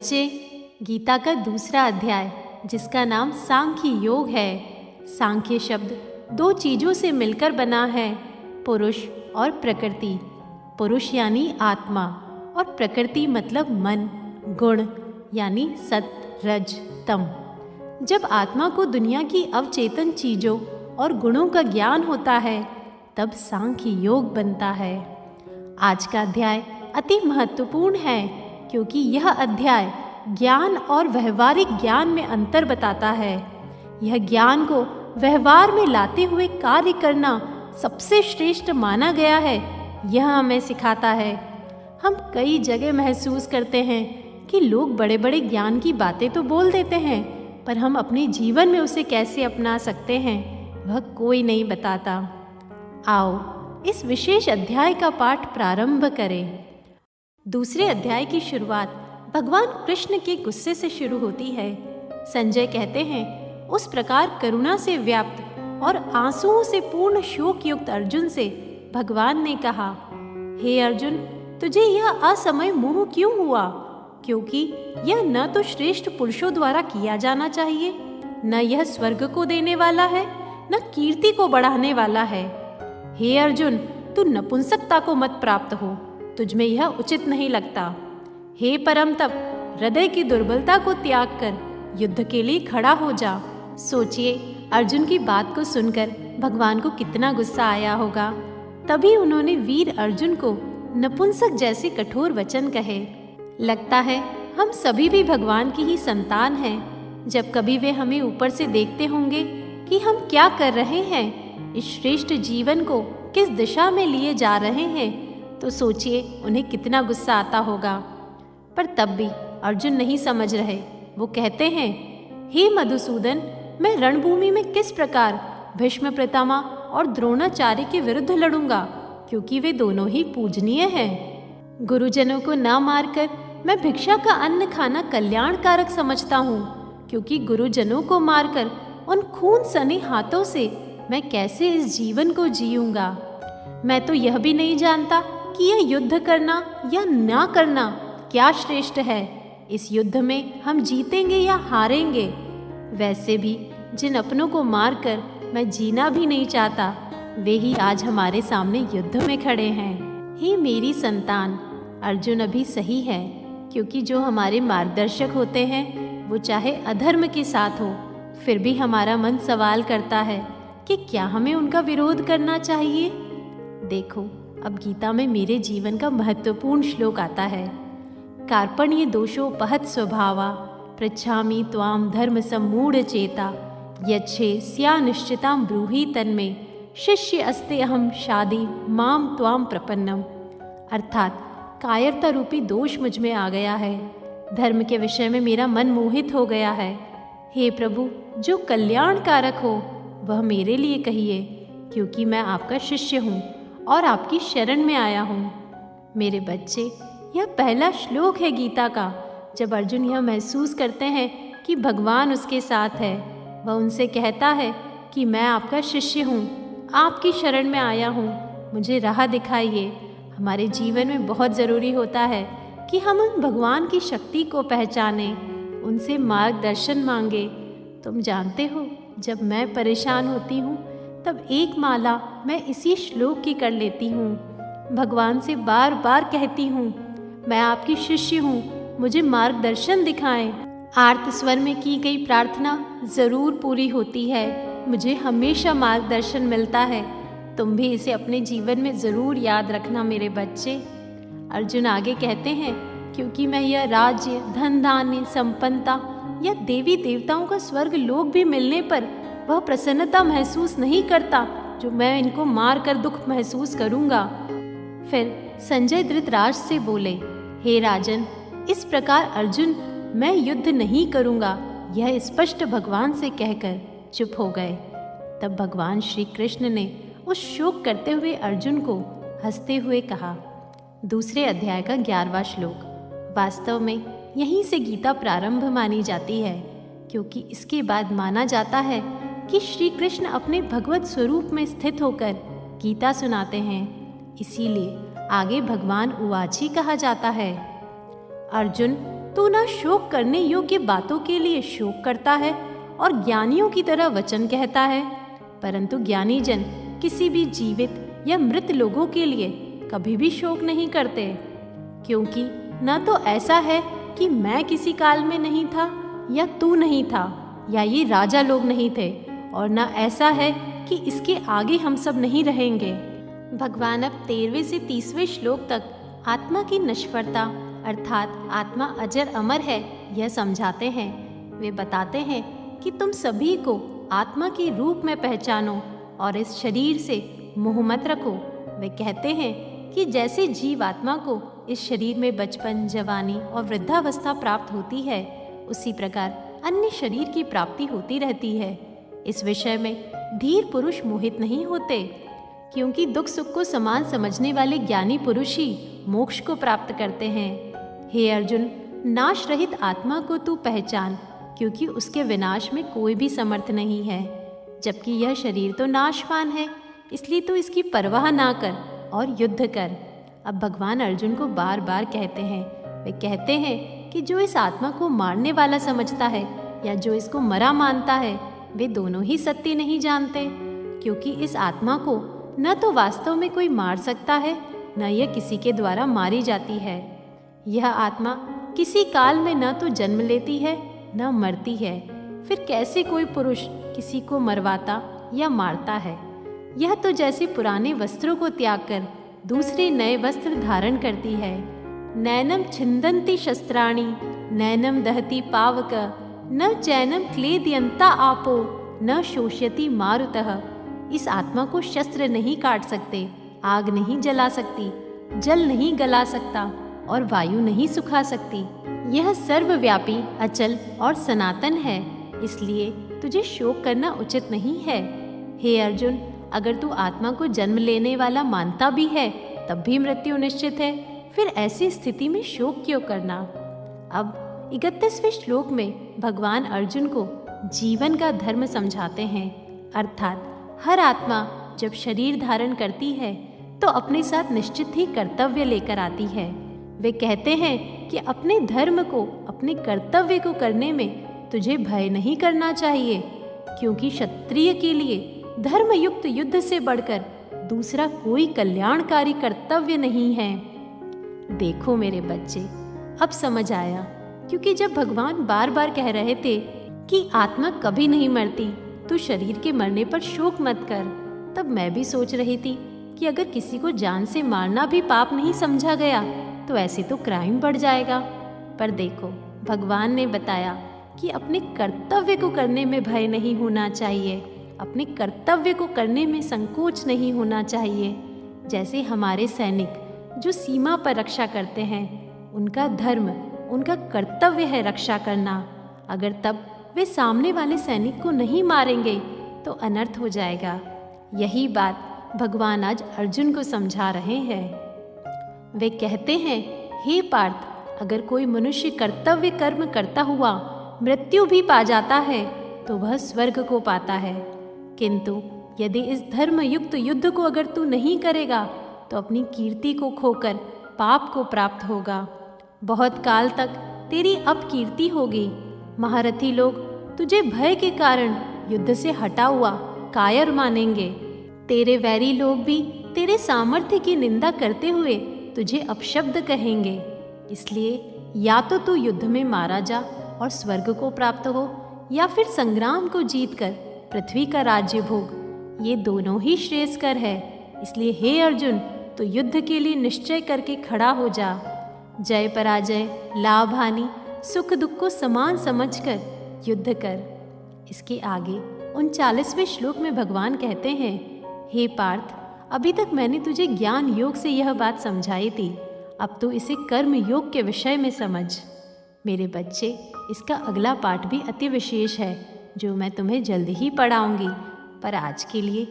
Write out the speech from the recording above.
बच्चे, गीता का दूसरा अध्याय जिसका नाम सांख्य योग है। सांख्य शब्द दो चीज़ों से मिलकर बना है, पुरुष और प्रकृति। पुरुष यानी आत्मा और प्रकृति मतलब मन, गुण यानी सत, रज, तम। जब आत्मा को दुनिया की अवचेतन चीज़ों और गुणों का ज्ञान होता है तब सांख्य योग बनता है। आज का अध्याय अति महत्वपूर्ण है क्योंकि यह अध्याय ज्ञान और व्यवहारिक ज्ञान में अंतर बताता है। यह ज्ञान को व्यवहार में लाते हुए कार्य करना सबसे श्रेष्ठ माना गया है। यह हमें सिखाता है। हम कई जगह महसूस करते हैं कि लोग बड़े बड़े ज्ञान की बातें तो बोल देते हैं, पर हम अपने जीवन में उसे कैसे अपना सकते हैं वह कोई नहीं बताता। आओ इस विशेष अध्याय का पाठ प्रारंभ करें। दूसरे अध्याय की शुरुआत भगवान कृष्ण के गुस्से से शुरू होती है। संजय कहते हैं, उस प्रकार करुणा से व्याप्त और आंसुओं से पूर्ण शोक युक्त अर्जुन से भगवान ने कहा, हे अर्जुन, तुझे यह असमय मोह क्यों हुआ? क्योंकि यह न तो श्रेष्ठ पुरुषों द्वारा किया जाना चाहिए, न यह स्वर्ग को देने वाला है, न कीर्ति को बढ़ाने वाला है। हे अर्जुन, तू नपुंसकता को मत प्राप्त हो, तुझ में यह उचित नहीं लगता। हे परम तप, हृदय की दुर्बलता को त्याग कर युद्ध के लिए खड़ा हो जा। सोचिए, अर्जुन की बात को सुनकर भगवान को कितना गुस्सा आया होगा। तभी उन्होंने वीर अर्जुन को नपुंसक जैसे कठोर वचन कहे। लगता है हम सभी भी भगवान की ही संतान हैं। जब कभी वे हमें ऊपर से देखते होंगे कि हम क्या कर रहे हैं, इस श्रेष्ठ जीवन को किस दिशा में लिए जा रहे हैं, तो सोचिए उन्हें कितना गुस्सा आता होगा। पर तब भी अर्जुन नहीं समझ रहे। वो कहते हैं, हे मधुसूदन, मैं रणभूमि में किस प्रकार भीष्म पितामह और द्रोणाचार्य के विरुद्ध लड़ूंगा, क्योंकि वे दोनों ही पूजनीय हैं। गुरुजनों को न मारकर मैं भिक्षा का अन्न खाना कल्याणकारक समझता हूँ, क्योंकि गुरुजनों को मारकर उन खून सने हाथों से मैं कैसे इस जीवन को जीऊंगा। मैं तो यह भी नहीं जानता कि यह युद्ध करना या ना करना क्या श्रेष्ठ है। इस युद्ध में हम जीतेंगे या हारेंगे। वैसे भी जिन अपनों को मारकर मैं जीना भी नहीं चाहता, वे ही आज हमारे सामने युद्ध में खड़े हैं। हे मेरी संतान, अर्जुन अभी सही है, क्योंकि जो हमारे मार्गदर्शक होते हैं वो चाहे अधर्म के साथ हो, फिर भी हमारा मन सवाल करता है कि क्या हमें उनका विरोध करना चाहिए। देखो, अब गीता में मेरे जीवन का महत्वपूर्ण श्लोक आता है। कार्पण्य दोषोपहत स्वभावा पृच्छामि त्वाम धर्म सम्मूढ़ चेता यच्छे स्या निश्चितां ब्रूहि तन्मे शिष्य अस्ते अहम शादी माम त्वाम प्रपन्नम। अर्थात कायरता रूपी दोष मुझ में आ गया है। धर्म के विषय में मेरा मन मोहित हो गया है। हे प्रभु, जो कल्याणकारक हो वह मेरे लिए कहिए, क्योंकि मैं आपका शिष्य हूँ और आपकी शरण में आया हूँ। मेरे बच्चे, यह पहला श्लोक है गीता का। जब अर्जुन यह महसूस करते हैं कि भगवान उसके साथ है, वह उनसे कहता है कि मैं आपका शिष्य हूँ, आपकी शरण में आया हूँ, मुझे राह दिखाइए। हमारे जीवन में बहुत ज़रूरी होता है कि हम उन भगवान की शक्ति को पहचानें, उनसे मार्गदर्शन मांगे। तुम जानते हो, जब मैं परेशान होती हूँ तब एक माला मैं इसी श्लोक की कर लेती हूँ। भगवान से बार बार कहती हूँ, मैं आपकी शिष्य हूँ, मुझे मार्गदर्शन दिखाएं। आर्त स्वर में की गई प्रार्थना ज़रूर पूरी होती है। मुझे हमेशा मार्गदर्शन मिलता है। तुम भी इसे अपने जीवन में ज़रूर याद रखना मेरे बच्चे। अर्जुन आगे कहते हैं, क्योंकि मैं यह राज्य, धन धान्य, संपन्नता या देवी देवताओं का स्वर्ग लोक भी मिलने पर वह प्रसन्नता महसूस नहीं करता जो मैं इनको मार कर दुख महसूस करूंगा। फिर संजय धृतराष्ट्र से बोले, हे राजन, इस प्रकार अर्जुन मैं युद्ध नहीं करूंगा, यह स्पष्ट भगवान से कहकर चुप हो गए। तब भगवान श्री कृष्ण ने उस शोक करते हुए अर्जुन को हंसते हुए कहा। दूसरे अध्याय का 11वां श्लोक। वास्तव में यहीं से गीता प्रारंभ मानी जाती है, क्योंकि इसके बाद माना जाता है कि श्री कृष्ण अपने भगवत स्वरूप में स्थित होकर गीता सुनाते हैं। इसीलिए आगे भगवान उवाच ही कहा जाता है। अर्जुन, तू ना शोक करने योग्य बातों के लिए शोक करता है और ज्ञानियों की तरह वचन कहता है, परंतु ज्ञानी जन किसी भी जीवित या मृत लोगों के लिए कभी भी शोक नहीं करते, क्योंकि न तो ऐसा है कि मैं किसी काल में नहीं था या तू नहीं था या ये राजा लोग नहीं थे, और न ऐसा है कि इसके आगे हम सब नहीं रहेंगे। भगवान अब 13वें से 30वें श्लोक तक आत्मा की नश्वरता अर्थात आत्मा अजर अमर है यह समझाते हैं। वे बताते हैं कि तुम सभी को आत्मा के रूप में पहचानो और इस शरीर से मोह मत रखो। वे कहते हैं कि जैसे जीव आत्मा को इस शरीर में बचपन, जवानी और वृद्धावस्था प्राप्त होती है, उसी प्रकार अन्य शरीर की प्राप्ति होती रहती है। इस विषय में धीर पुरुष मोहित नहीं होते, क्योंकि दुख सुख को समान समझने वाले ज्ञानी पुरुष ही मोक्ष को प्राप्त करते हैं। हे अर्जुन, नाश रहित आत्मा को तू पहचान, क्योंकि उसके विनाश में कोई भी समर्थ नहीं है, जबकि यह शरीर तो नाशवान है, इसलिए तू इसकी परवाह ना कर और युद्ध कर। अब भगवान अर्जुन को बार बार कहते हैं, वे कहते हैं कि जो इस आत्मा को मारने वाला समझता है या जो इसको मरा मानता है, वे दोनों ही सत्य नहीं जानते, क्योंकि इस आत्मा को न तो वास्तव में कोई मार सकता है, न यह किसी के द्वारा मारी जाती है। यह आत्मा किसी काल में न तो जन्म लेती है न मरती है, फिर कैसे कोई पुरुष किसी को मरवाता या मारता है। यह तो जैसे पुराने वस्त्रों को त्याग कर दूसरे नए वस्त्र धारण करती है। नैनम छिन्दन्ति शस्त्राणि नैनम दहति पावक न चैनम क्लेदयन्ता आपो न शोष्यति मारुतः। इस आत्मा को शस्त्र नहीं काट सकते, आग नहीं जला सकती, जल नहीं गला सकता और वायु नहीं सुखा सकती। यह सर्वव्यापी, अचल और सनातन है, इसलिए तुझे शोक करना उचित नहीं है। हे अर्जुन, अगर तू आत्मा को जन्म लेने वाला मानता भी है तब भी मृत्यु निश्चित है, फिर ऐसी स्थिति में शोक क्यों करना। अब 31वें श्लोक में भगवान अर्जुन को जीवन का धर्म समझाते हैं, अर्थात हर आत्मा जब शरीर धारण करती है तो अपने साथ निश्चित ही कर्तव्य लेकर आती है। वे कहते हैं कि अपने धर्म को, अपने कर्तव्य को करने में तुझे भय नहीं करना चाहिए, क्योंकि क्षत्रिय के लिए धर्मयुक्त युद्ध से बढ़कर दूसरा कोई कल्याणकारी कर्तव्य नहीं है। देखो मेरे बच्चे, अब समझ आया, क्योंकि जब भगवान बार बार कह रहे थे कि आत्मा कभी नहीं मरती, तू शरीर के मरने पर शोक मत कर, तब मैं भी सोच रही थी कि अगर किसी को जान से मारना भी पाप नहीं समझा गया तो ऐसे तो क्राइम बढ़ जाएगा। पर देखो, भगवान ने बताया कि अपने कर्तव्य को करने में भय नहीं होना चाहिए, अपने कर्तव्य को करने में संकोच नहीं होना चाहिए। जैसे हमारे सैनिक जो सीमा पर रक्षा करते हैं, उनका धर्म, उनका कर्तव्य है रक्षा करना। अगर तब वे सामने वाले सैनिक को नहीं मारेंगे तो अनर्थ हो जाएगा। यही बात भगवान आज अर्जुन को समझा रहे हैं। वे कहते हैं, हे पार्थ, अगर कोई मनुष्य कर्तव्य कर्म करता हुआ मृत्यु भी पा जाता है तो वह स्वर्ग को पाता है, किंतु यदि इस धर्मयुक्त युद्ध को अगर तू नहीं करेगा तो अपनी कीर्ति को खोकर पाप को प्राप्त होगा। बहुत काल तक तेरी अपकीर्ति होगी। महारथी लोग तुझे भय के कारण युद्ध से हटा हुआ कायर मानेंगे। तेरे वैरी लोग भी तेरे सामर्थ्य की निंदा करते हुए तुझे अपशब्द कहेंगे। इसलिए या तो तू युद्ध में मारा जा और स्वर्ग को प्राप्त हो, या फिर संग्राम को जीतकर पृथ्वी का राज्य भोग। ये दोनों ही श्रेयस्कर है। इसलिए हे अर्जुन, तो युद्ध के लिए निश्चय करके खड़ा हो जा। जय पराजय, लाभ हानि, सुख दुख को समान समझकर युद्ध कर। इसके आगे 39वें श्लोक में भगवान कहते हैं, हे पार्थ, अभी तक मैंने तुझे ज्ञान योग से यह बात समझाई थी, अब तो इसे कर्म योग के विषय में समझ। मेरे बच्चे, इसका अगला पाठ भी अति विशेष है, जो मैं तुम्हें जल्द ही पढ़ाऊंगी। पर आज के लिए